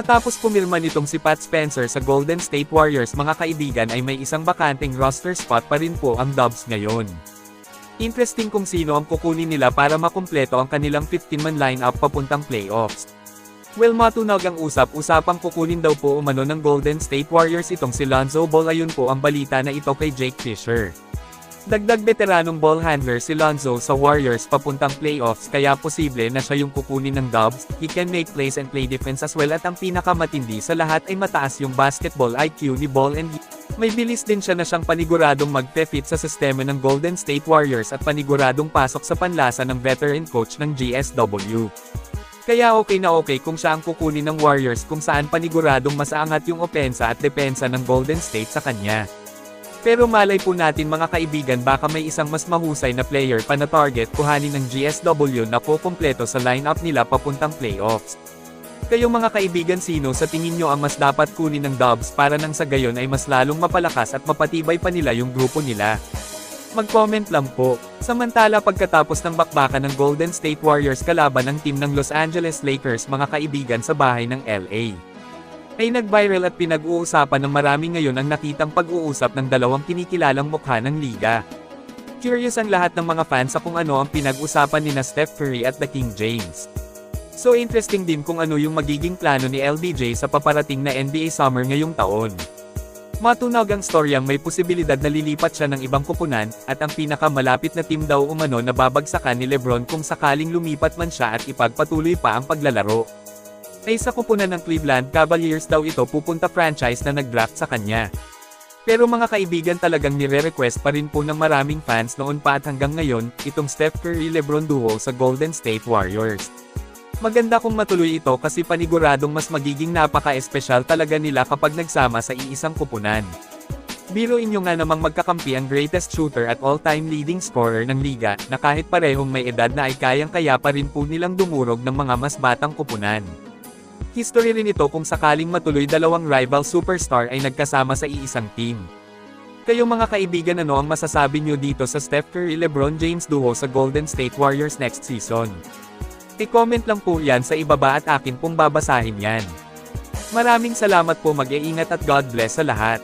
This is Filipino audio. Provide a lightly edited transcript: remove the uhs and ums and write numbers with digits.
Matapos pumirma nitong si Pat Spencer sa Golden State Warriors mga kaibigan ay may isang bakanteng roster spot pa rin po ang Dubs ngayon. Interesting kung sino ang kukunin nila para makumpleto ang kanilang 15-man lineup papuntang playoffs. Well, matunog ang usap-usapang kukunin daw po umano ng Golden State Warriors itong si Lonzo Ball. Ayun po ang balita na ito kay Jake Fisher. Dagdag veteranong ball handler si Lonzo sa Warriors papuntang playoffs kaya posible na siya yung kukunin ng Dubs. He can make plays and play defense as well at ang pinakamatindi sa lahat ay mataas yung basketball IQ ni Ball and may bilis din siya na siyang paniguradong magpe-fit sa sistema ng Golden State Warriors at paniguradong pasok sa panlasa ng veteran coach ng GSW. Kaya okay na okay kung siya ang kukunin ng Warriors kung saan paniguradong mas aangat yung opensa at depensa ng Golden State sa kanya. Pero malay po natin mga kaibigan baka may isang mas mahusay na player pa na target kuhanin ng GSW na po kumpleto sa lineup nila papuntang playoffs. Kayo mga kaibigan, sino sa tingin nyo ang mas dapat kunin ng Dubs para nang sa gayon ay mas lalong mapalakas at mapatibay pa nila yung grupo nila? Mag-comment lang po. Samantala pagkatapos ng bakbakan ng Golden State Warriors kalaban ng team ng Los Angeles Lakers mga kaibigan sa bahay ng LA, ay nag-viral at pinag-uusapan ng marami ngayon ang nakitang pag-uusap ng dalawang kinikilalang mukha ng liga. Curious ang lahat ng mga fans sa kung ano ang pinag-usapan nina Steph Curry at the King James. So interesting din kung ano yung magiging plano ni LBJ sa paparating na NBA Summer ngayong taon. Matunog ang storyang may posibilidad na lilipat siya ng ibang koponan, at ang pinakamalapit na team daw umano na babagsakan ni LeBron kung sakaling lumipat man siya at ipagpatuloy pa ang paglalaro ay sa koponan ng Cleveland Cavaliers daw ito pupunta, franchise na nag-draft sa kanya. Pero mga kaibigan, talagang nire-request pa rin po ng maraming fans noon pa at hanggang ngayon, itong Steph Curry-LeBron duo sa Golden State Warriors. Maganda kung matuloy ito kasi paniguradong mas magiging napaka-espesyal talaga nila kapag nagsama sa iisang koponan. Biruin nyo nga namang magkakampi ang greatest shooter at all-time leading scorer ng liga, na kahit parehong may edad na ay kayang-kaya pa rin po nilang dumurog ng mga mas batang koponan. History rin ito kung sakaling matuloy dalawang rival superstar ay nagkasama sa iisang team. Kayo mga kaibigan, ano ang masasabi nyo dito sa Steph Curry-LeBron James duo sa Golden State Warriors next season? I-comment lang po yan sa ibaba at akin pong babasahin yan. Maraming salamat po, mag-iingat at God bless sa lahat.